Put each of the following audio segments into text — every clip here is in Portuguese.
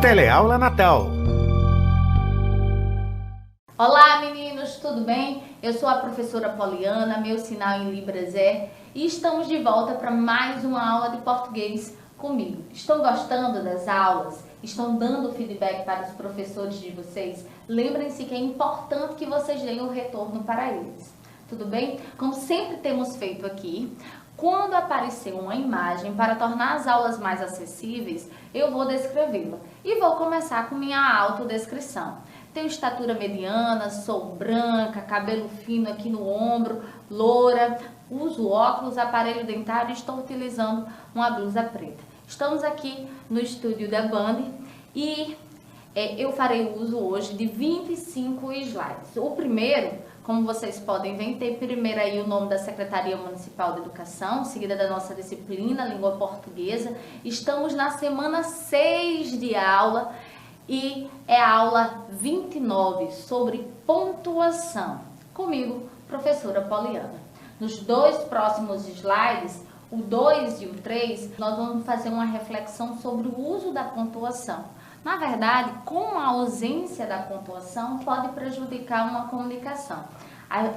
Teleaula Natal. Olá meninos, tudo bem? Eu sou a professora Poliana, meu sinal em Libras é, e estamos de volta para mais uma aula de português comigo. Estão gostando das aulas? Estão dando feedback para os professores de vocês? Lembrem-se que é importante que vocês deem o retorno para eles. Tudo bem? Como sempre temos feito aqui, quando aparecer uma imagem para tornar as aulas mais acessíveis, eu vou descrevê-la. E vou começar com minha autodescrição. Tenho estatura mediana, sou branca, cabelo fino aqui no ombro, loura, uso óculos, aparelho dentário e estou utilizando uma blusa preta. Estamos aqui no estúdio da Band e eu farei uso hoje de 25 slides. O primeiro, como vocês podem ver, tem primeiro aí o nome da Secretaria Municipal de Educação, seguida da nossa disciplina, língua portuguesa. Estamos na semana 6 de aula e é a aula 29 sobre pontuação. Comigo, professora Poliana. Nos dois próximos slides, o 2 e o 3, nós vamos fazer uma reflexão sobre o uso da pontuação. Na verdade, como a ausência da pontuação pode prejudicar uma comunicação.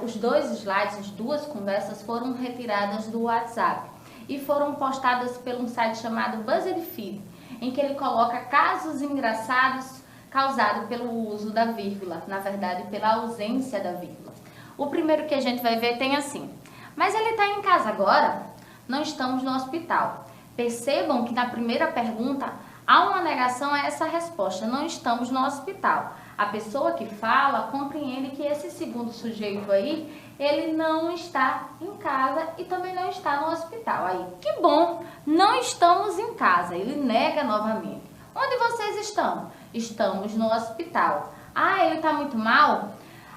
Os dois slides, as duas conversas foram retiradas do WhatsApp e foram postadas por um site chamado BuzzFeed, em que ele coloca casos engraçados causados pelo uso da vírgula, na verdade, pela ausência da vírgula. O primeiro que a gente vai ver tem assim: mas ele está em casa agora? Não estamos no hospital. Percebam que na primeira pergunta há uma negação a essa resposta, não estamos no hospital. A pessoa que fala compreende que esse segundo sujeito aí, ele não está em casa e também não está no hospital. Aí, que bom, não estamos em casa. Ele nega novamente. Onde vocês estão? Estamos no hospital. Ah, ele está muito mal?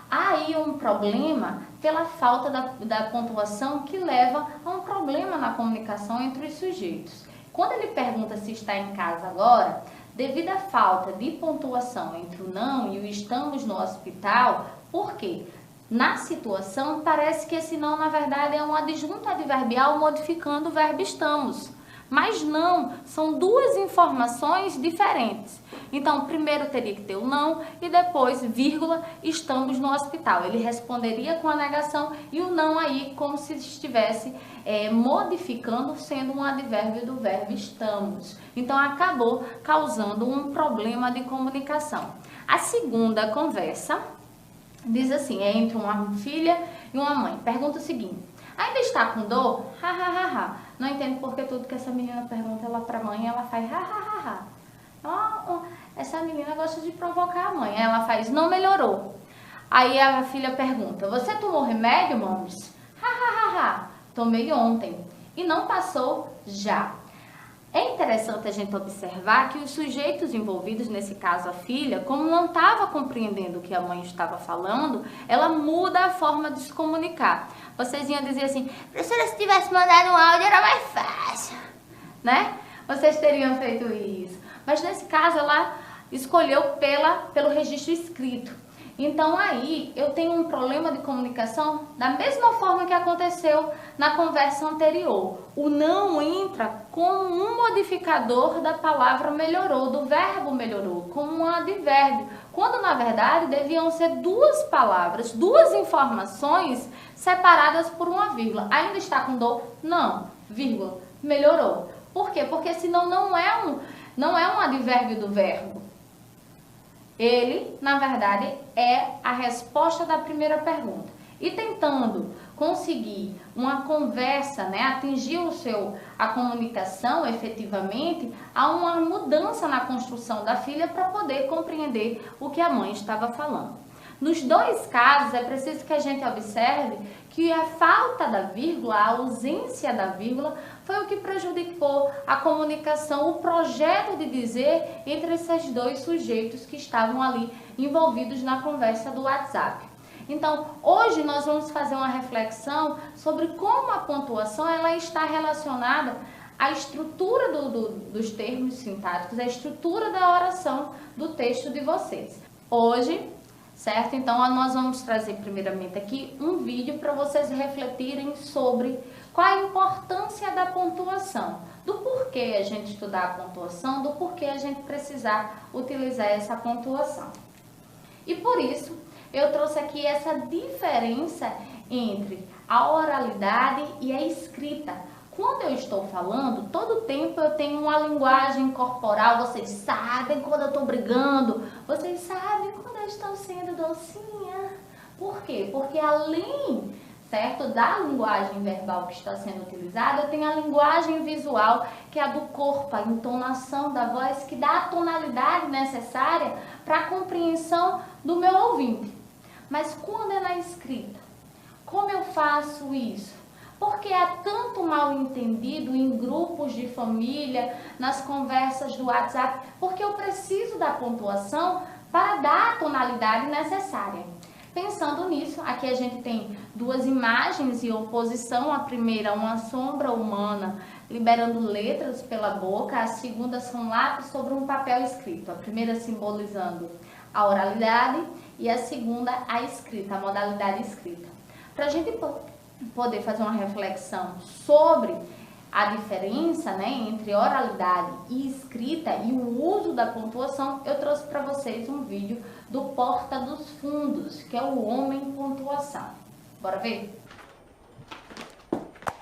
Há aí um problema pela falta da pontuação que leva a um problema na comunicação entre os sujeitos. Quando ele pergunta se está em casa agora, devido à falta de pontuação entre o não e o estamos no hospital, por quê? Na situação, parece que esse não, na verdade, é um adjunto adverbial modificando o verbo estamos. Mas não, são duas informações diferentes. Então, primeiro teria que ter o não e depois, vírgula, estamos no hospital. Ele responderia com a negação e o não aí como se estivesse modificando, sendo um advérbio do verbo estamos. Então, acabou causando um problema de comunicação. A segunda conversa diz assim, é entre uma filha e uma mãe. Pergunta o seguinte: ainda está com dor? Ha, ha, ha, ha. Não entendo porque tudo que essa menina pergunta ela para a mãe, ela faz ha, ha, ha, ha. Essa menina gosta de provocar a mãe. Ela faz, não melhorou. Aí a filha pergunta, você tomou remédio, mames? Ha, ha, ha, ha. Tomei ontem. E não passou já. É interessante a gente observar que os sujeitos envolvidos, nesse caso a filha, como não estava compreendendo o que a mãe estava falando, ela muda a forma de se comunicar. Vocês iam dizer assim, professora, se tivesse mandado um áudio era mais fácil, né? Vocês teriam feito isso. Mas nesse caso ela escolheu pelo registro escrito. Então aí eu tenho um problema de comunicação da mesma forma que aconteceu na conversa anterior. O não entra como um modificador da palavra melhorou, do verbo melhorou, como um advérbio, quando na verdade deviam ser duas palavras, duas informações separadas por uma vírgula. Ainda está com dor? Não, vírgula, melhorou. Por quê? Porque senão não é um advérbio do verbo. Ele, na verdade, é a resposta da primeira pergunta. E tentando conseguir uma conversa, né, atingir a comunicação efetivamente, há uma mudança na construção da filha para poder compreender o que a mãe estava falando. Nos dois casos, é preciso que a gente observe que a falta da vírgula, a ausência da vírgula, foi o que prejudicou a comunicação, o projeto de dizer entre esses dois sujeitos que estavam ali envolvidos na conversa do WhatsApp. Então, hoje nós vamos fazer uma reflexão sobre como a pontuação ela está relacionada à estrutura dos termos sintáticos, à estrutura da oração do texto de vocês. Hoje, certo? Então, nós vamos trazer primeiramente aqui um vídeo para vocês refletirem sobre qual a importância da pontuação, do porquê a gente estudar a pontuação, do porquê a gente precisar utilizar essa pontuação. E por isso, eu trouxe aqui essa diferença entre a oralidade e a escrita. Quando eu estou falando, todo tempo eu tenho uma linguagem corporal, vocês sabem quando eu estou brigando, vocês sabem quando eu estou sendo docinha. Por quê? Porque além, certo, da linguagem verbal que está sendo utilizada, eu tenho a linguagem visual, que é a do corpo, a entonação da voz, que dá a tonalidade necessária para a compreensão do meu ouvinte. Mas quando é na escrita, como eu faço isso? Porque há tanto mal entendido em grupos de família, nas conversas do WhatsApp, porque eu preciso da pontuação para dar a tonalidade necessária. Pensando nisso, aqui a gente tem duas imagens em oposição. A primeira, uma sombra humana liberando letras pela boca. A segunda são lápis sobre um papel escrito. A primeira simbolizando a oralidade e a segunda a escrita, a modalidade escrita. Para a gente poder fazer uma reflexão sobre a diferença, né, entre oralidade e escrita e o uso da pontuação, eu trouxe para vocês um vídeo do Porta dos Fundos, que é o Homem Pontuação. Bora ver?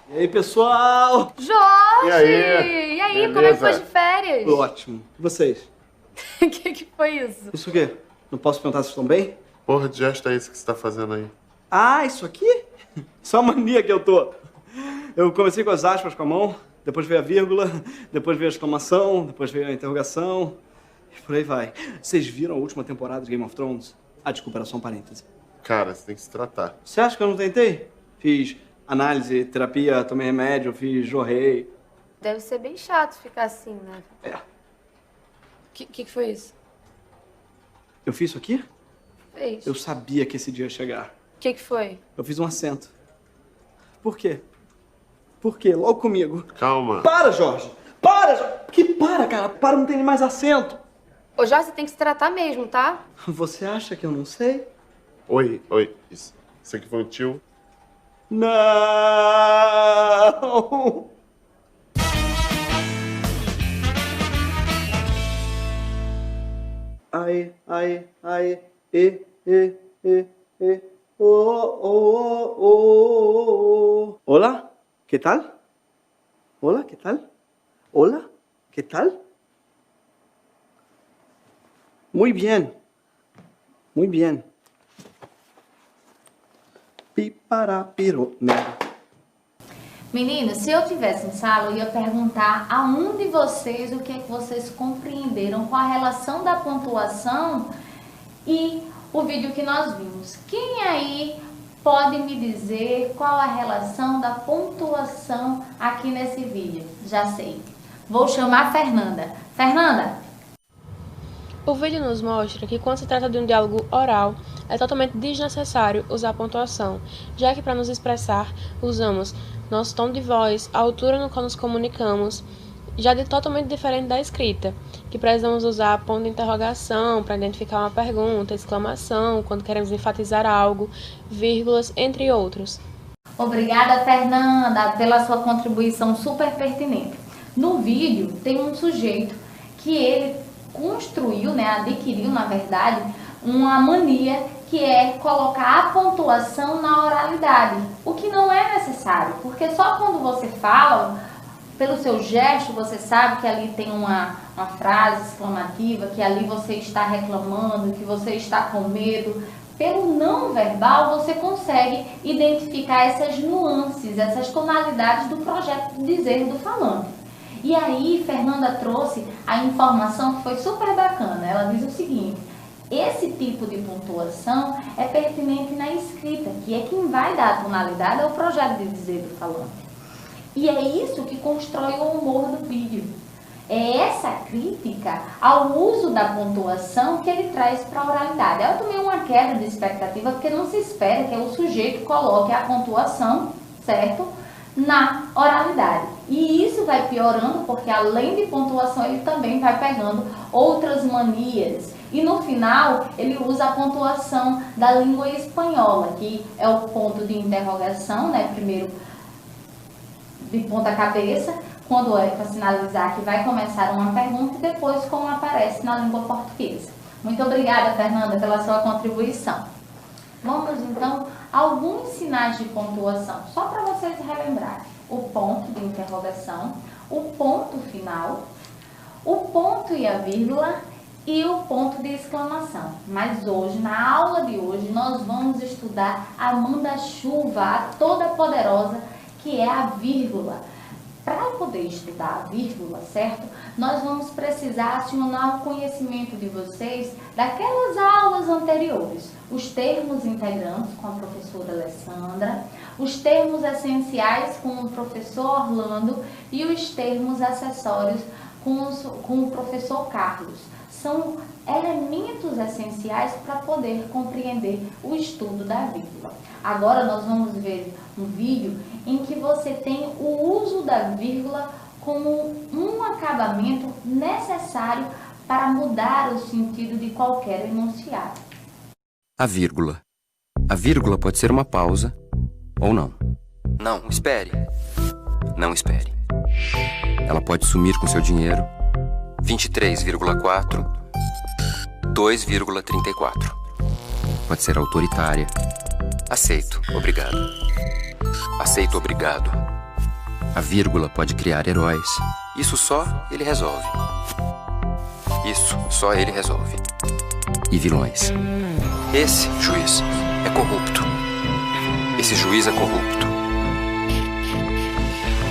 E aí, pessoal? Jorge! E aí, como é que foi de férias? Ótimo. E vocês? O que foi isso? Isso o quê? Não posso perguntar se estão bem? Porra de gesto é esse que você tá fazendo aí? Ah, isso aqui? Só a mania que eu tô. Eu comecei com as aspas com a mão, depois veio a vírgula, depois veio a exclamação, depois veio a interrogação, e por aí vai. Vocês viram a última temporada de Game of Thrones? Ah, desculpa, era só um parêntese. Cara, você tem que se tratar. Você acha que eu não tentei? Fiz análise, terapia, tomei remédio, fiz jorrei. Deve ser bem chato ficar assim, né? É. O que foi isso? Eu fiz isso aqui? Fez. Eu sabia que esse dia ia chegar. O que foi? Eu fiz um acento. Por quê? Por quê? Logo comigo. Calma. Para, Jorge! Para, Jorge! Que para, cara? Para, não tem nem mais acento. Ô, Jorge, você tem que se tratar mesmo, tá? Você acha que eu não sei? Oi. Isso aqui foi um tio? Não! Ai, oh. Hola, ¿qué tal? Hola, ¿qué tal? Hola, ¿qué tal? Muy bien. Muy bien. Piparapiro, merda. Meninos, se eu tivesse em sala, eu ia perguntar a um de vocês o que é que vocês compreenderam com a relação da pontuação e o vídeo que nós vimos. Quem aí pode me dizer qual a relação da pontuação aqui nesse vídeo? Já sei. Vou chamar a Fernanda. Fernanda! O vídeo nos mostra que quando se trata de um diálogo oral, é totalmente desnecessário usar pontuação, já que para nos expressar, usamos nosso tom de voz, a altura no qual nos comunicamos, já de totalmente diferente da escrita, que precisamos usar ponto de interrogação para identificar uma pergunta, exclamação, quando queremos enfatizar algo, vírgulas, entre outros. Obrigada, Fernanda, pela sua contribuição super pertinente. No vídeo tem um sujeito que ele construiu, né, adquiriu, na verdade, uma mania que é colocar a pontuação na oralidade, o que não é necessário, porque só quando você fala, pelo seu gesto, você sabe que ali tem uma frase exclamativa, que ali você está reclamando, que você está com medo. Pelo não verbal, você consegue identificar essas nuances, essas tonalidades do projeto de dizer do falante. E aí, Fernanda trouxe a informação que foi super bacana. Ela diz o seguinte: esse tipo de pontuação é pertinente na escrita, que é quem vai dar a tonalidade ao projeto de dizer do falante. E é isso que constrói o humor do vídeo. É essa crítica ao uso da pontuação que ele traz para a oralidade. Ela também é uma quebra de expectativa, porque não se espera que o sujeito coloque a pontuação, certo, na oralidade. E isso vai piorando, porque além de pontuação, ele também vai pegando outras manias. E no final, ele usa a pontuação da língua espanhola, que é o ponto de interrogação, né? Primeiro de ponta cabeça, quando é para sinalizar que vai começar uma pergunta e depois como aparece na língua portuguesa. Muito obrigada, Fernanda, pela sua contribuição. Vamos então a alguns sinais de pontuação, só para vocês relembrarem. O ponto de interrogação, o ponto final, o ponto e a vírgula e o ponto de exclamação. Mas hoje, na aula de hoje, nós vamos estudar a manda-chuva, a toda poderosa, que é a vírgula. Para poder estudar a vírgula, certo? Nós vamos precisar acionar o conhecimento de vocês daquelas aulas anteriores. Os termos integrantes com a professora Alessandra, os termos essenciais com o professor Orlando e os termos acessórios com o professor Carlos. São elementos essenciais para poder compreender o estudo da vírgula. Agora nós vamos ver um vídeo em que você tem o uso da vírgula como um acabamento necessário para mudar o sentido de qualquer enunciado. A vírgula. A vírgula pode ser uma pausa ou não. Não, espere. Não espere. Ela pode sumir com seu dinheiro. 23,4, 2,34. Pode ser autoritária. Aceito, obrigado. Aceito, obrigado. A vírgula pode criar heróis. Isso só ele resolve. Isso só ele resolve. E vilões. Esse juiz é corrupto. Esse juiz é corrupto.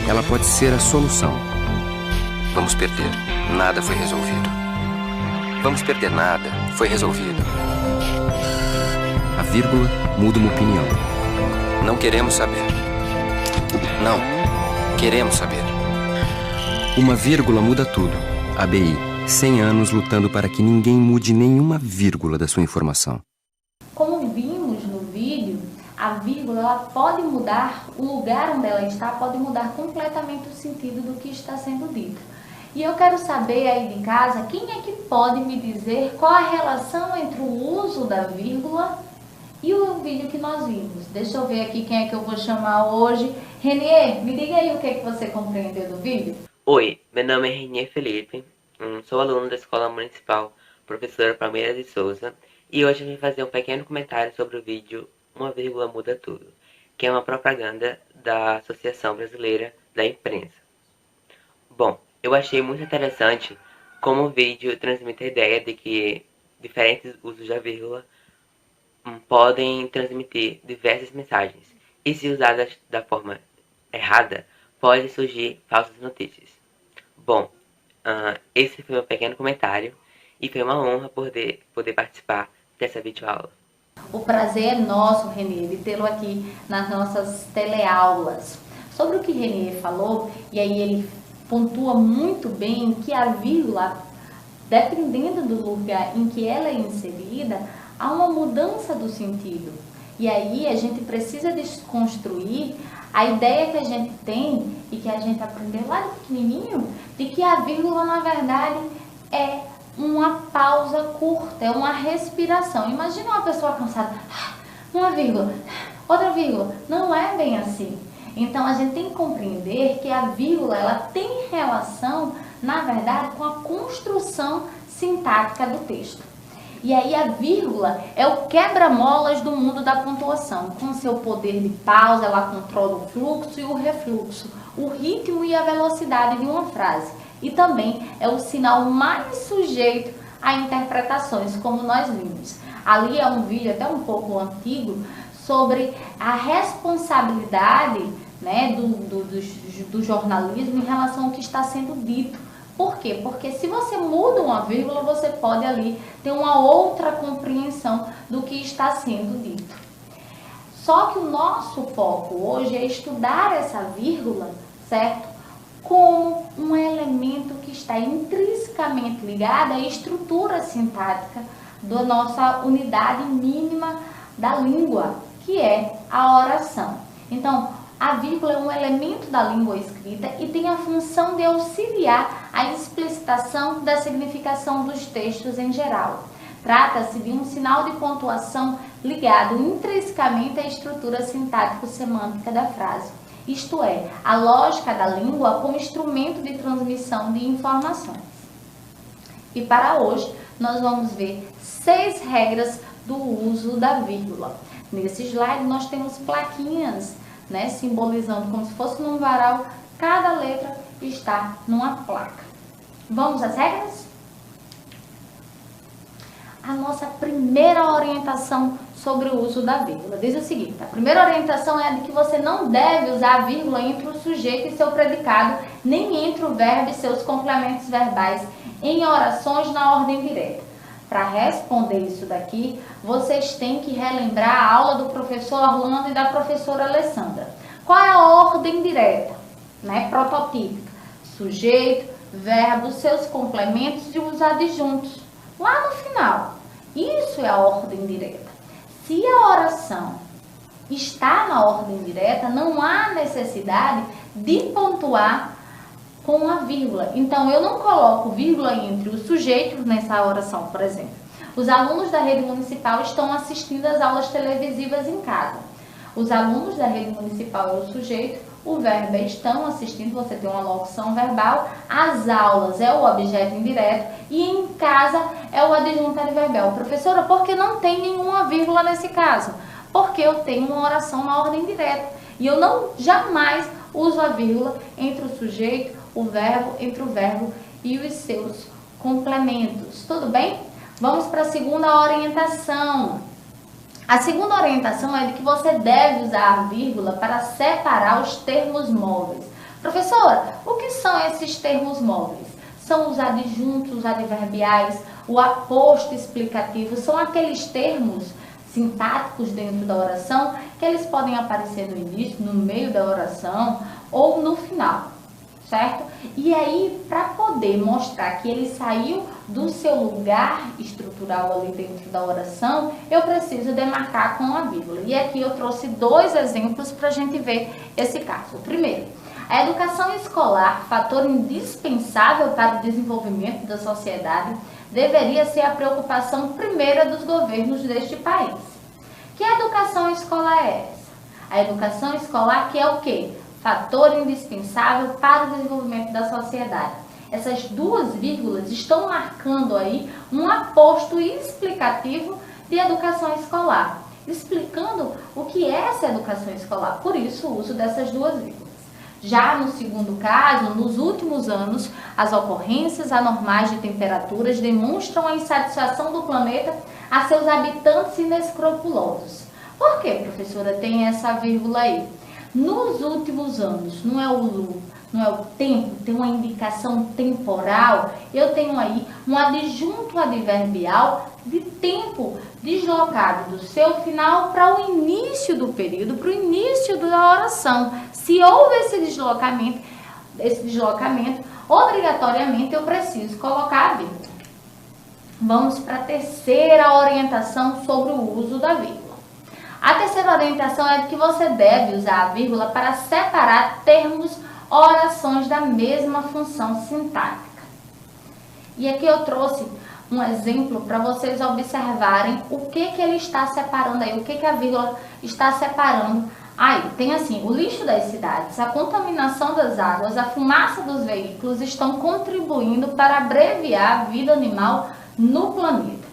Ela pode ser a solução. Vamos perder. Nada foi resolvido. Vamos perder nada. Foi resolvido. A vírgula muda uma opinião. Não queremos saber. Não. Queremos saber. Uma vírgula muda tudo. ABI. 100 anos lutando para que ninguém mude nenhuma vírgula da sua informação. Como vimos no vídeo, a vírgula ela pode mudar, o lugar onde ela está pode mudar completamente o sentido do que está sendo dito. E eu quero saber aí de casa, quem é que pode me dizer qual a relação entre o uso da vírgula e o vídeo que nós vimos? Deixa eu ver aqui quem é que eu vou chamar hoje. Renier, me diga aí o que é que você compreendeu do vídeo. Oi, meu nome é Renier Felipe, sou aluno da Escola Municipal Professora Palmeira de Souza e hoje eu vim fazer um pequeno comentário sobre o vídeo Uma Vírgula Muda Tudo, que é uma propaganda da Associação Brasileira da Imprensa. Bom, eu achei muito interessante como o vídeo transmite a ideia de que diferentes usos da vírgula podem transmitir diversas mensagens e, se usadas da forma errada, pode surgir falsas notícias. Bom, esse foi meu pequeno comentário e foi uma honra poder participar dessa videoaula. O prazer é nosso, Renier, de tê-lo aqui nas nossas teleaulas. Sobre o que Renier falou, e aí ele pontua muito bem que a vírgula, dependendo do lugar em que ela é inserida, há uma mudança do sentido. E aí a gente precisa desconstruir a ideia que a gente tem e que a gente aprendeu lá de pequenininho, de que a vírgula, na verdade, é uma pausa curta, é uma respiração. Imagina uma pessoa cansada, uma vírgula, outra vírgula. Não é bem assim. Então a gente tem que compreender que a vírgula ela tem relação, na verdade, com a construção sintática do texto. E aí a vírgula é o quebra-molas do mundo da pontuação. Com seu poder de pausa, ela controla o fluxo e o refluxo, o ritmo e a velocidade de uma frase. E também é o sinal mais sujeito a interpretações, como nós vimos. Ali é um vídeo até um pouco antigo sobre a responsabilidade, né, do jornalismo em relação ao que está sendo dito. Por quê? Porque se você muda uma vírgula, você pode ali ter uma outra compreensão do que está sendo dito. Só que o nosso foco hoje é estudar essa vírgula, certo? Como um elemento que está intrinsecamente ligado à estrutura sintática da nossa unidade mínima da língua, que é a oração. Então, a vírgula é um elemento da língua escrita e tem a função de auxiliar a explicitação da significação dos textos em geral. Trata-se de um sinal de pontuação ligado intrinsecamente à estrutura sintático-semântica da frase. isto é, a lógica da língua como instrumento de transmissão de informações. E para hoje, nós vamos ver 6 regras do uso da vírgula. Nesse slide, nós temos plaquinhas, né, simbolizando como se fosse num varal, cada letra está numa placa. Vamos às regras? A nossa primeira orientação sobre o uso da vírgula diz o seguinte: a primeira orientação é a de que você não deve usar a vírgula entre o sujeito e seu predicado, nem entre o verbo e seus complementos verbais em orações na ordem direta. Para responder isso daqui, vocês têm que relembrar a aula do professor Orlando e da professora Alessandra. Qual é a ordem direta, né, prototípica? Sujeito, verbo, seus complementos e os adjuntos. Lá no final. Isso é a ordem direta. Se a oração está na ordem direta, não há necessidade de pontuar com a vírgula. Então, eu não coloco vírgula entre os sujeitos nessa oração, por exemplo. Os alunos da rede municipal estão assistindo às aulas televisivas em casa. Os alunos da rede municipal é o sujeito, o verbo é estão assistindo, você tem uma locução verbal, as aulas é o objeto indireto e em casa é o adjunto adverbial. Professora, por que não tem nenhuma vírgula nesse caso? Porque eu tenho uma oração na ordem direta e eu não jamais uso a vírgula entre o sujeito, o verbo, entre o verbo e os seus complementos. Tudo bem? Vamos para a segunda orientação. A segunda orientação é de que você deve usar a vírgula para separar os termos móveis. Professora, o que são esses termos móveis? São os adjuntos, os adverbiais, o aposto explicativo, são aqueles termos sintáticos dentro da oração que eles podem aparecer no início, no meio da oração ou no final, certo? E aí, para poder mostrar que ele saiu do seu lugar estrutural ali dentro da oração, eu preciso demarcar com a vírgula. E aqui eu trouxe 2 exemplos para a gente ver esse caso. O primeiro, a educação escolar, fator indispensável para o desenvolvimento da sociedade, deveria ser a preocupação primeira dos governos deste país. Que educação escolar é essa? A educação escolar que é o quê? Fator indispensável para o desenvolvimento da sociedade. Essas 2 vírgulas estão marcando aí um aposto explicativo de educação escolar, explicando o que é essa educação escolar, por isso o uso dessas 2 vírgulas. Já no segundo caso, nos últimos anos, as ocorrências anormais de temperaturas demonstram a insatisfação do planeta a seus habitantes inescrupulosos. Por que, professora, tem essa vírgula aí? Nos últimos anos, não é o tempo, tem uma indicação temporal, eu tenho aí um adjunto adverbial de tempo deslocado do seu final para o início do período, para o início da oração. Se houve esse deslocamento, obrigatoriamente eu preciso colocar a vírgula. Vamos para a terceira orientação sobre o uso da vírgula. A terceira orientação é de que você deve usar a vírgula para separar termos, orações da mesma função sintática. E aqui eu trouxe um exemplo para vocês observarem o que ele está separando aí, o que a vírgula está separando aí. Tem assim, o lixo das cidades, a contaminação das águas, a fumaça dos veículos estão contribuindo para abreviar a vida animal no planeta.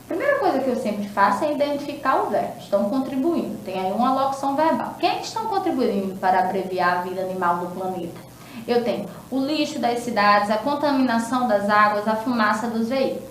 A primeira coisa que eu sempre faço é identificar o verbo. Estão contribuindo. Tem aí uma locução verbal. Quem estão contribuindo para abreviar a vida animal do planeta? Eu tenho o lixo das cidades, a contaminação das águas, a fumaça dos veículos.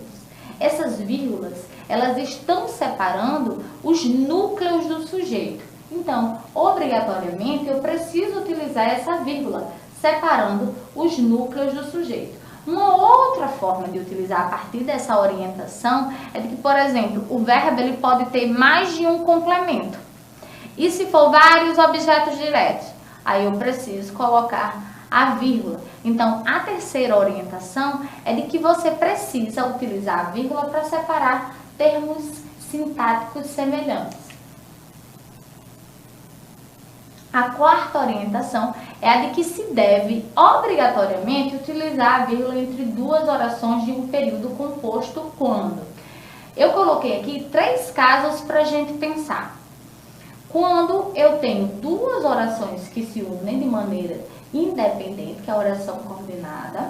Essas vírgulas, elas estão separando os núcleos do sujeito. Então, obrigatoriamente, eu preciso utilizar essa vírgula, separando os núcleos do sujeito. Uma outra forma de utilizar a partir dessa orientação é de que, por exemplo, o verbo ele pode ter mais de um complemento. E se for vários objetos diretos, aí eu preciso colocar a vírgula. Então, a terceira orientação é de que você precisa utilizar a vírgula para separar termos sintáticos semelhantes. A quarta orientação é a de que se deve, obrigatoriamente, utilizar a vírgula entre 2 orações de um período composto quando? Eu coloquei aqui 3 casos para a gente pensar. quando eu tenho duas orações que se unem de maneira independente, que é a oração coordenada,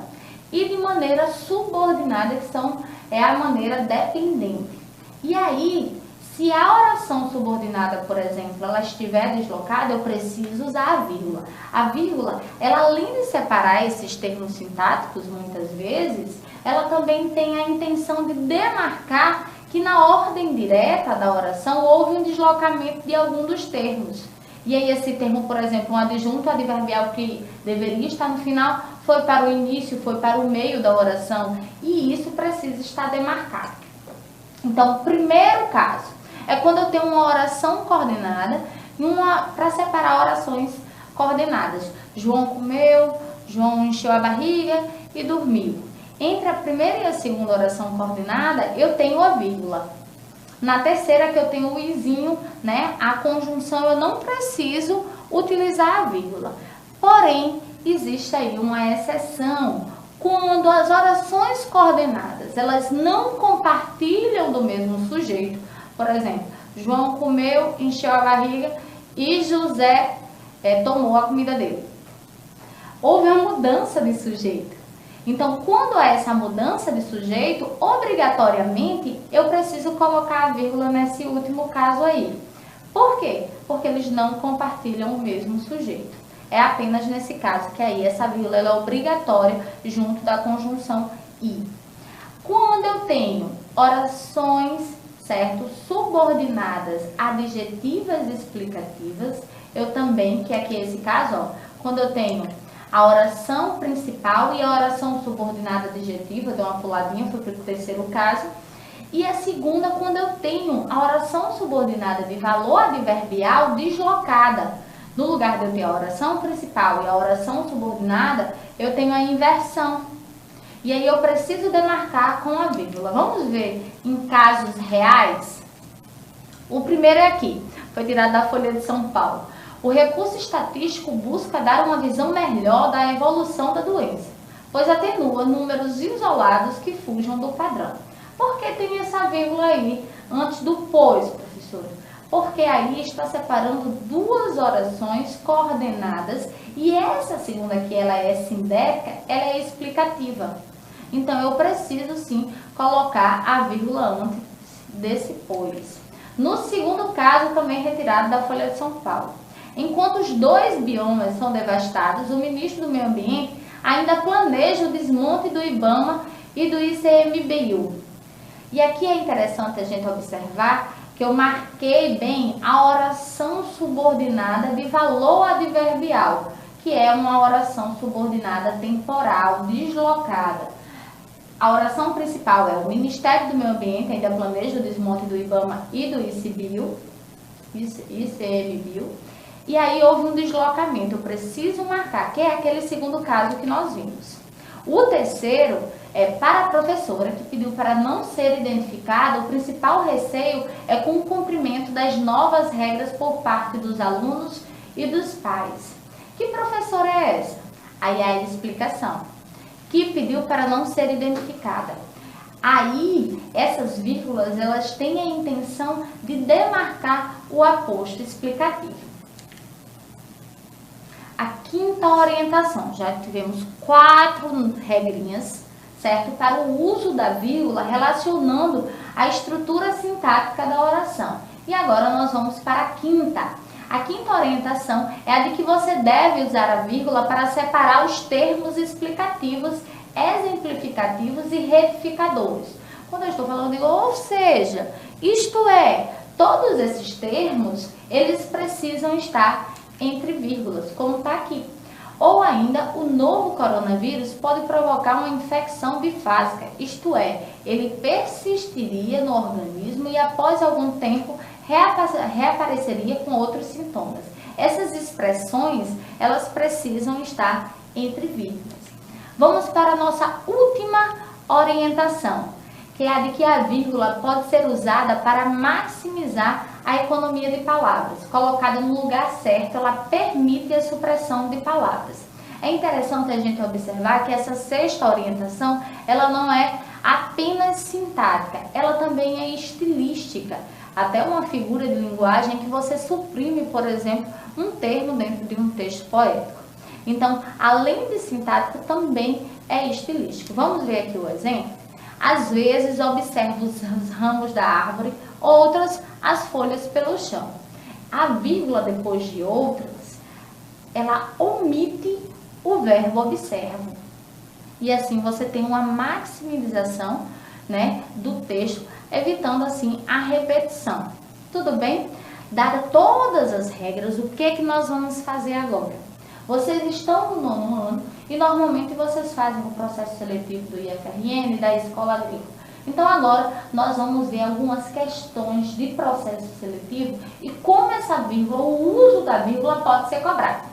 e de maneira subordinada, que é a maneira dependente. E aí, se a oração subordinada, por exemplo, ela estiver deslocada, eu preciso usar a vírgula. A vírgula, ela além de separar esses termos sintáticos, muitas vezes, ela também tem a intenção de demarcar que na ordem direta da oração houve um deslocamento de algum dos termos. E aí esse termo, por exemplo, um adjunto adverbial que deveria estar no final, foi para o início, foi para o meio da oração, e isso precisa estar demarcado. Então, o primeiro caso é quando eu tenho uma oração coordenada para separar orações coordenadas. João comeu, João encheu a barriga e dormiu. Entre a primeira e a segunda oração coordenada, eu tenho a vírgula. Na terceira, que eu tenho o izinho, né, a conjunção, eu não preciso utilizar a vírgula. Porém, existe aí uma exceção. Quando as orações coordenadas, elas não compartilham do mesmo sujeito. Por exemplo, João comeu, encheu a barriga e José tomou a comida dele. Houve uma mudança de sujeito. Então, quando há essa mudança de sujeito, obrigatoriamente, eu preciso colocar a vírgula nesse último caso aí. Por quê? Porque eles não compartilham o mesmo sujeito. É apenas nesse caso que aí essa vírgula ela é obrigatória junto da conjunção i. Quando eu tenho orações, certo, subordinadas adjetivas explicativas, eu também, que aqui é esse caso, ó, quando eu tenho a oração principal e a oração subordinada adjetiva, deu uma puladinha, foi para o terceiro caso. E a segunda, quando eu tenho a oração subordinada de valor adverbial deslocada. No lugar de eu ter a oração principal e a oração subordinada, eu tenho a inversão. E aí eu preciso demarcar com a vírgula. Vamos ver em casos reais? O primeiro é aqui, foi tirado da Folha de São Paulo. O recurso estatístico busca dar uma visão melhor da evolução da doença, pois atenua números isolados que fujam do padrão. Por que tem essa vírgula aí antes do pois, professora? Porque aí está separando duas orações coordenadas e essa segunda aqui, ela é sindética, ela é explicativa. Então, eu preciso sim colocar a vírgula antes desse pois. No segundo caso, também retirado da Folha de São Paulo. Enquanto os dois biomas são devastados, o ministro do Meio Ambiente ainda planeja o desmonte do IBAMA e do ICMBio. E aqui é interessante a gente observar que eu marquei bem a oração subordinada de valor adverbial, que é uma oração subordinada temporal, deslocada. A oração principal é o Ministério do Meio Ambiente ainda planeja o desmonte do IBAMA e do ICMBio. E aí houve um deslocamento, eu preciso marcar, que é aquele segundo caso que nós vimos. O terceiro é para a professora, que pediu para não ser identificada, o principal receio é com o cumprimento das novas regras por parte dos alunos e dos pais. Que professora é essa? Aí a explicação, que pediu para não ser identificada. Aí, essas vírgulas, elas têm a intenção de demarcar o aposto explicativo. A quinta orientação, já tivemos 4 regrinhas, certo? Para o uso da vírgula relacionando a estrutura sintática da oração. E agora nós vamos para a quinta. A quinta orientação é a de que você deve usar a vírgula para separar os termos explicativos, exemplificativos e retificadores. Quando eu estou falando, eu digo, ou seja, isto é, todos esses termos, eles precisam estar entre vírgulas, como está aqui. Ou ainda, o novo coronavírus pode provocar uma infecção bifásica, isto é, ele persistiria no organismo e após algum tempo reapareceria com outros sintomas. Essas expressões, elas precisam estar entre vírgulas. Vamos para a nossa última orientação, que é a de que a vírgula pode ser usada para maximizar a economia de palavras. Colocada no lugar certo, ela permite a supressão de palavras. É interessante a gente observar que essa sexta orientação, ela não é apenas é sintática, ela também é estilística. Até uma figura de linguagem que você suprime, por exemplo, um termo dentro de um texto poético. Então, além de sintático, também é estilístico. Vamos ver aqui o exemplo? Às vezes, observo os ramos da árvore, outras, as folhas pelo chão. A vírgula depois de outras, ela omite o verbo observo. E assim você tem uma maximização, né, do texto, evitando assim a repetição. Tudo bem? Dadas todas as regras, o que que nós vamos fazer agora? Vocês estão no 9º ano e normalmente vocês fazem o processo seletivo do IFRN, da Escola Agrícola. Então agora nós vamos ver algumas questões de processo seletivo e como essa vírgula, o uso da vírgula pode ser cobrado,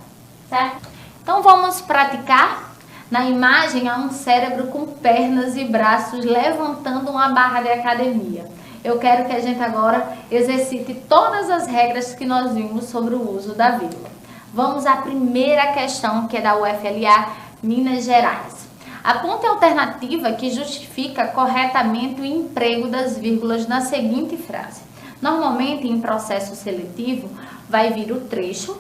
certo? Então vamos praticar. Na imagem há um cérebro com pernas e braços levantando uma barra de academia. Eu quero que a gente agora exercite todas as regras que nós vimos sobre o uso da vírgula. Vamos à primeira questão, que é da UFLA, Minas Gerais. Aponte a alternativa que justifica corretamente o emprego das vírgulas na seguinte frase. Normalmente, em processo seletivo, vai vir o trecho.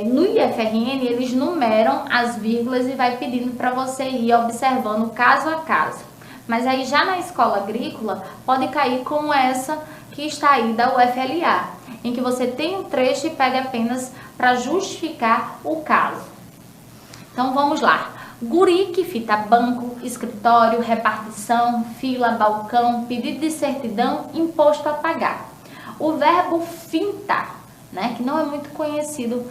No IFRN, eles numeram as vírgulas e vai pedindo para você ir observando caso a caso. Mas aí já na escola agrícola, pode cair como essa que está aí da UFLA, em que você tem um trecho e pede apenas para justificar o caso. Então vamos lá. Guri que fita banco, escritório, repartição, fila, balcão, pedido de certidão, imposto a pagar. O verbo fintar, né, que não é muito conhecido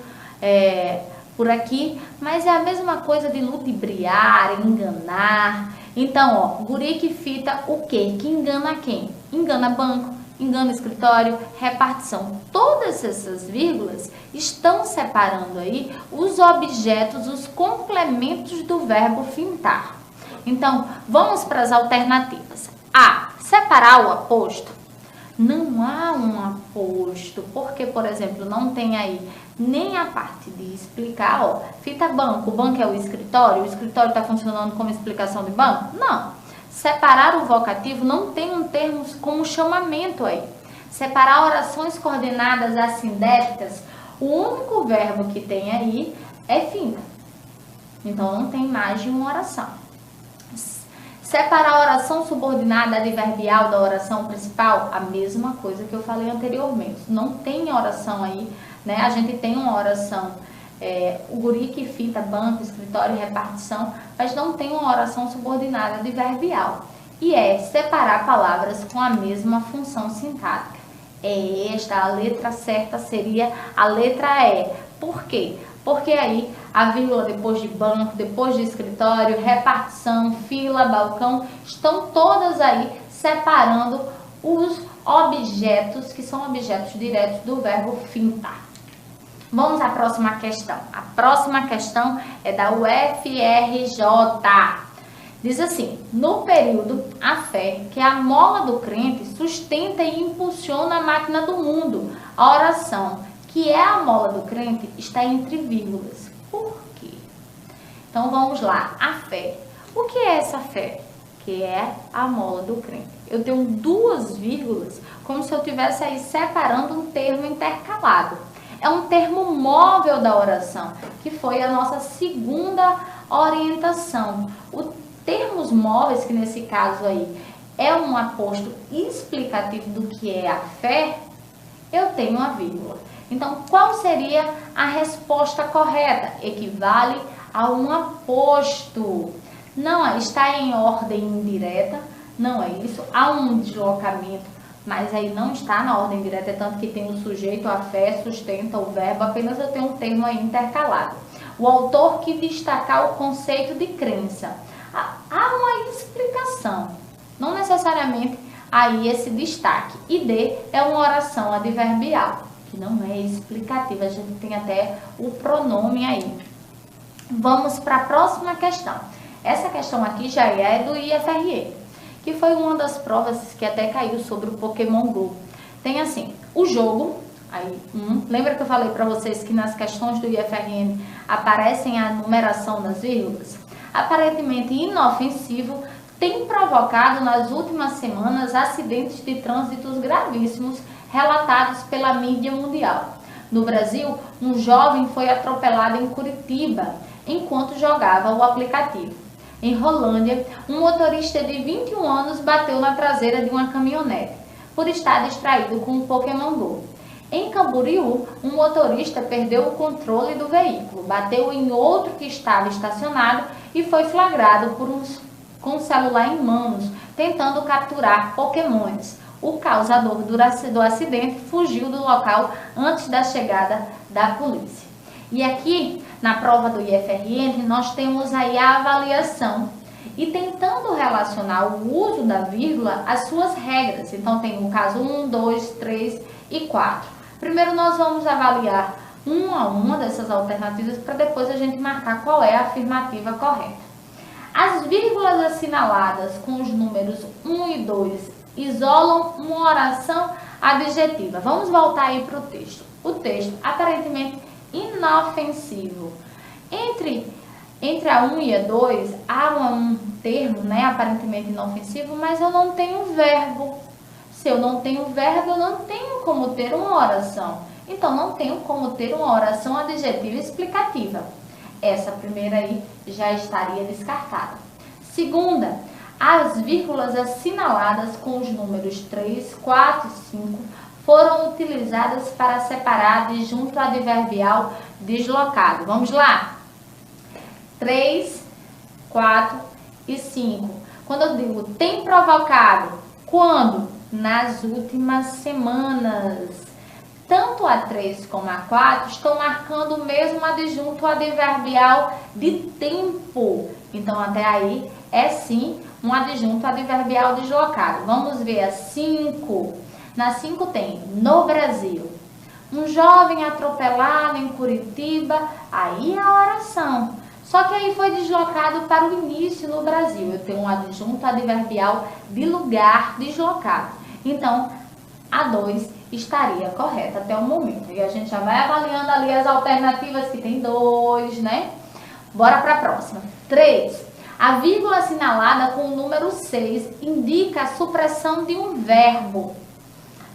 por aqui, mas é a mesma coisa de ludibriar, enganar. Então, ó, guri que fita o quê? Que engana quem? Engana banco, engana escritório, repartição. Todas essas vírgulas estão separando aí os objetos, os complementos do verbo fintar. Então, vamos para as alternativas. A. Separar o aposto. Não há um aposto, porque, por exemplo, não tem aí nem a parte de explicar, ó, fita banco, o banco é o escritório está funcionando como explicação de banco? Não. Separar o vocativo não tem um termo como chamamento aí. Separar orações coordenadas assindéticas, o único verbo que tem aí é finta. Então, não tem mais de uma oração. Separar a oração subordinada adverbial da oração principal, a mesma coisa que eu falei anteriormente. Não tem oração aí, né? A gente tem uma oração, o guri que fita banco, escritório e repartição, mas não tem uma oração subordinada adverbial. E separar palavras com a mesma função sintática. A letra certa seria a letra E. Por quê? Porque aí a vírgula depois de banco, depois de escritório, repartição, fila, balcão, estão todas aí separando os objetos que são objetos diretos do verbo fintar. Vamos à próxima questão. A próxima questão é da UFRJ. Diz assim: no período, a fé, que é a mola do crente, sustenta e impulsiona a máquina do mundo. A oração, que é a mola do crente, está entre vírgulas. Por quê? Então vamos lá. A fé. O que é essa fé? Que é a mola do crente. Eu tenho duas vírgulas, como se eu estivesse aí separando um termo intercalado. É um termo móvel da oração, que foi a nossa segunda orientação. Os termos móveis, que nesse caso aí é um aposto explicativo do que é a fé, eu tenho uma vírgula. Então, qual seria a resposta correta? Equivale a um aposto. Não está em ordem indireta, não é isso. Há um deslocamento, mas aí não está na ordem direta, é tanto que tem o sujeito, a fé, sustenta o verbo, apenas eu tenho um termo aí intercalado. O autor que destacar o conceito de crença. Há uma explicação, não necessariamente aí esse destaque. E D é uma oração adverbial, que não é explicativa, a gente tem até o pronome aí. Vamos para a próxima questão. Essa questão aqui já é do IFRN, que foi uma das provas que até caiu sobre o Pokémon GO. Tem assim, o jogo, aí, lembra que eu falei para vocês que nas questões do IFRN aparecem a numeração das vírgulas? Aparentemente inofensivo, tem provocado nas últimas semanas acidentes de trânsitos gravíssimos relatados pela mídia mundial. No Brasil, um jovem foi atropelado em Curitiba enquanto jogava o aplicativo. Em Rolândia, um motorista de 21 anos bateu na traseira de uma caminhonete por estar distraído com o Pokémon Go. Em Camboriú, um motorista perdeu o controle do veículo, bateu em outro que estava estacionado e foi flagrado com o celular em mãos, tentando capturar Pokémons. O causador do acidente fugiu do local antes da chegada da polícia. E aqui, na prova do IFRN, nós temos aí a avaliação e tentando relacionar o uso da vírgula às suas regras. Então, tem o caso 1, 2, 3 e 4. Primeiro, nós vamos avaliar uma dessas alternativas para depois a gente marcar qual é a afirmativa correta. As vírgulas assinaladas com os números 1 e 2 isolam uma oração adjetiva. Vamos voltar aí para o texto. O texto, aparentemente inofensivo. Entre a 1 e a 2, há um termo, né, aparentemente inofensivo, mas eu não tenho verbo. Se eu não tenho verbo, eu não tenho como ter uma oração. Então, não tenho como ter uma oração adjetiva explicativa. Essa primeira aí já estaria descartada. Segunda, as vírgulas assinaladas com os números 3, 4 e 5 foram utilizadas para separar adjunto adverbial deslocado. Vamos lá? 3, 4 e 5. Quando eu digo tem provocado, quando? Nas últimas semanas. Tanto a 3 como a 4 estão marcando o mesmo adjunto adverbial de tempo. Então, até aí, é sim um adjunto adverbial deslocado. Vamos ver a 5. Na 5 tem no Brasil. Um jovem atropelado em Curitiba, aí é a oração. Só que aí foi deslocado para o início no Brasil. Eu tenho um adjunto adverbial de lugar deslocado. Então, a 2 estaria correta até o momento. E a gente já vai avaliando ali as alternativas que tem 2, né? Bora para a próxima. 3. A vírgula assinalada com o número 6 indica a supressão de um verbo.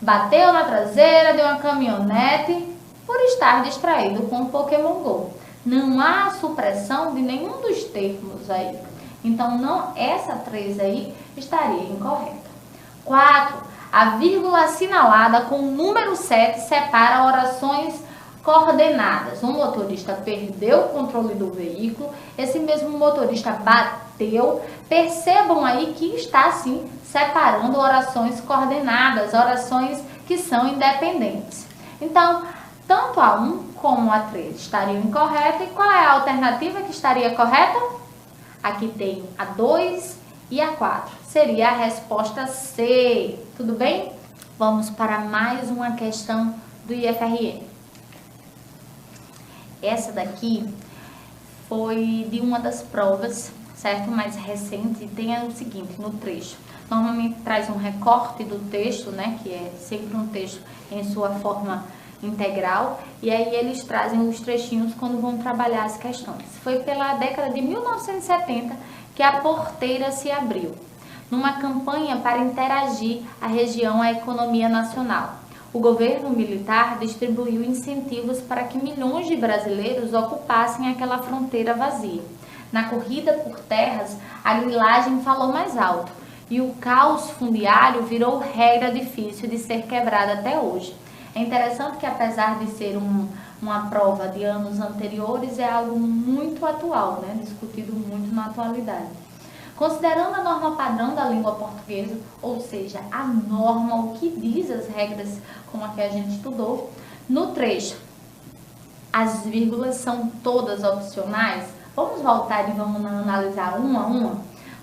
Bateu na traseira de uma caminhonete por estar distraído com o Pokémon Go. Não há supressão de nenhum dos termos aí. Então, essa 3 aí estaria incorreta. 4. A vírgula assinalada com o número 7 separa orações coordenadas. Um motorista perdeu o controle do veículo, esse mesmo motorista bateu. Percebam aí que está, sim, separando orações coordenadas, orações que são independentes. Então, tanto a 1 como a 3 estariam incorretas. E qual é a alternativa que estaria correta? Aqui tem a 2 e a 4. Seria a resposta C. Tudo bem? Vamos para mais uma questão do IFRN. Essa daqui foi de uma das provas, certo? Mais recente. Tem o seguinte, no trecho. Normalmente traz um recorte do texto, né? Que é sempre um texto em sua forma integral. E aí eles trazem os trechinhos quando vão trabalhar as questões. Foi pela década de 1970 que a porteira se abriu, numa campanha para interagir a região à economia nacional. O governo militar distribuiu incentivos para que milhões de brasileiros ocupassem aquela fronteira vazia. Na corrida por terras, a grilagem falou mais alto e o caos fundiário virou regra difícil de ser quebrada até hoje. É interessante que, apesar de ser uma prova de anos anteriores, é algo muito atual, né? Discutido muito na atualidade. Considerando a norma padrão da língua portuguesa, ou seja, a norma, o que diz as regras como a que a gente estudou, no trecho, as vírgulas são todas opcionais. Vamos voltar e vamos analisar uma a uma.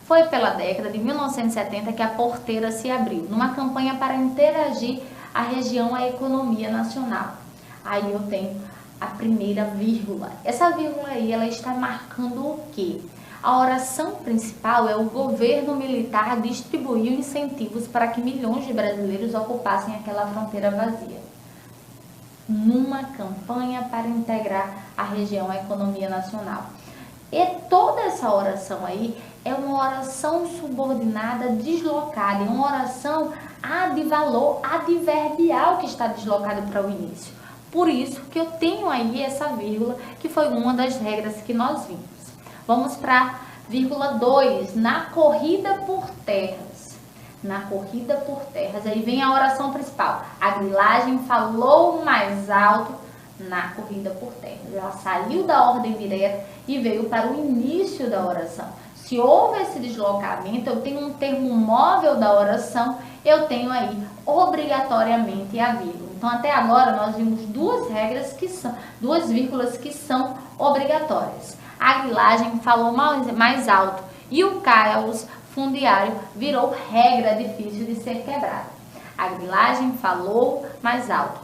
Foi pela década de 1970 que a porteira se abriu, numa campanha para interagir a região à economia nacional. Aí eu tenho a primeira vírgula. Essa vírgula aí, ela está marcando o quê? A oração principal é o governo militar distribuiu incentivos para que milhões de brasileiros ocupassem aquela fronteira vazia. Numa campanha para integrar a região à economia nacional. E toda essa oração aí, é uma oração subordinada deslocada, é uma oração de valor adverbial que está deslocado para o início. Por isso que eu tenho aí essa vírgula, que foi uma das regras que nós vimos. Vamos para vírgula 2, na corrida por terras. Na corrida por terras, aí vem a oração principal. A grilagem falou mais alto na corrida por terras. Ela saiu da ordem direta e veio para o início da oração. Se houve esse deslocamento, eu tenho um termo móvel da oração, eu tenho aí obrigatoriamente a vírgula. Então, até agora, nós vimos duas vírgulas que são obrigatórias. A grilagem falou mais alto e o caos fundiário virou regra difícil de ser quebrada. A grilagem falou mais alto.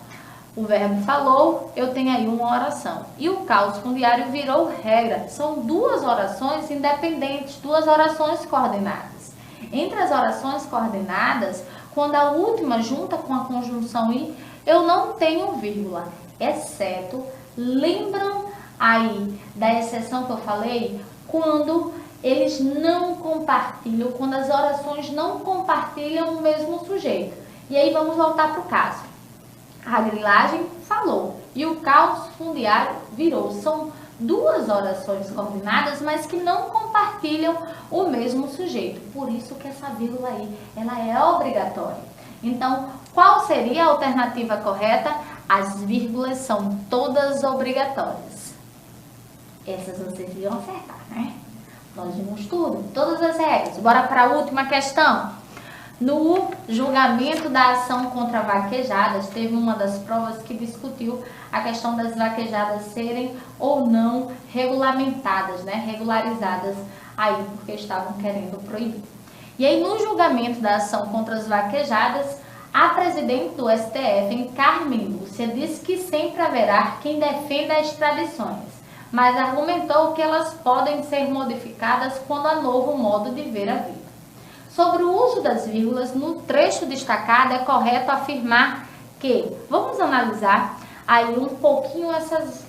O verbo falou, eu tenho aí uma oração. E o caos fundiário virou regra. São duas orações independentes, duas orações coordenadas. Entre as orações coordenadas, quando a última junta com a conjunção i, eu não tenho vírgula, exceto, lembram aí da exceção que eu falei? Quando eles não compartilham, quando as orações não compartilham o mesmo sujeito. E aí vamos voltar para o caso. A grilagem falou e o caos fundiário virou. São duas orações coordenadas, mas que não compartilham o mesmo sujeito. Por isso que essa vírgula aí, ela é obrigatória. Então, qual seria a alternativa correta? As vírgulas são todas obrigatórias. Essas vocês iam acertar, né? Nós vimos tudo, todas as regras. Bora para a última questão. No julgamento da ação contra vaquejadas, teve uma das provas que discutiu a questão das vaquejadas serem ou não regulamentadas, né? Regularizadas aí, porque estavam querendo proibir. E aí, no julgamento da ação contra as vaquejadas, a presidente do STF, Carmen Lúcia, disse que sempre haverá quem defenda as tradições, mas argumentou que elas podem ser modificadas quando há novo modo de ver a vida. Sobre o uso das vírgulas, no trecho destacado é correto afirmar que, vamos analisar aí um pouquinho essas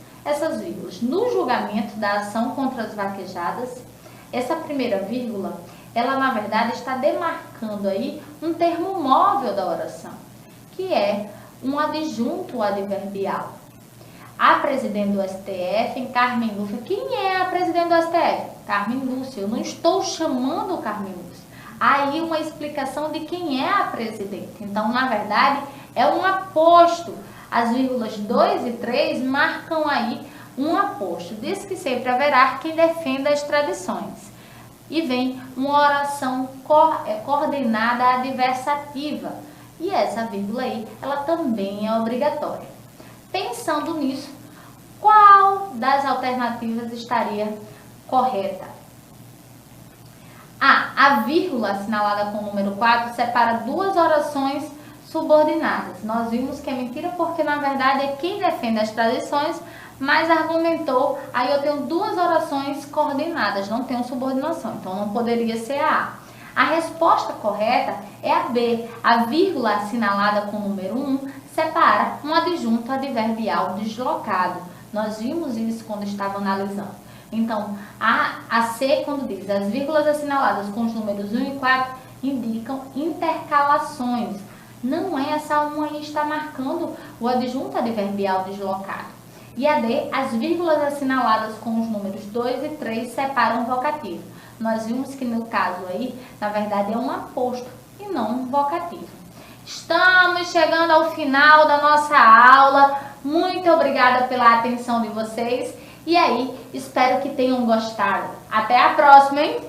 vírgulas. No julgamento da ação contra as vaquejadas, essa primeira vírgula, ela na verdade está demarcando aí um termo móvel da oração, que é um adjunto adverbial. A presidente do STF, Carmen Lúcia. Quem é a presidente do STF? Carmen Lúcia. Eu não estou chamando Carmen Lúcia. Aí uma explicação de quem é a presidente. Então, na verdade, é um aposto. As vírgulas 2 e 3 marcam aí um aposto. Diz que sempre haverá quem defenda as tradições. E vem uma oração coordenada adversativa. E essa vírgula aí, ela também é obrigatória. Pensando nisso, qual das alternativas estaria correta? A vírgula assinalada com o número 4 separa duas orações subordinadas. Nós vimos que é mentira porque, na verdade, é quem defende as tradições, mas argumentou, aí eu tenho duas orações coordenadas, não tenho subordinação, então não poderia ser a A. A resposta correta é a B. A vírgula assinalada com o número 1 separa um adjunto adverbial deslocado. Nós vimos isso quando estava analisando. Então, a C, quando diz as vírgulas assinaladas com os números 1 e 4, indicam intercalações. Não é essa 1 aí está marcando o adjunto adverbial deslocado. E a D, as vírgulas assinaladas com os números 2 e 3 separam o vocativo. Nós vimos que no caso aí, na verdade, é um aposto e não um vocativo. Estamos chegando ao final da nossa aula. Muito obrigada pela atenção de vocês. E aí, espero que tenham gostado. Até a próxima, hein?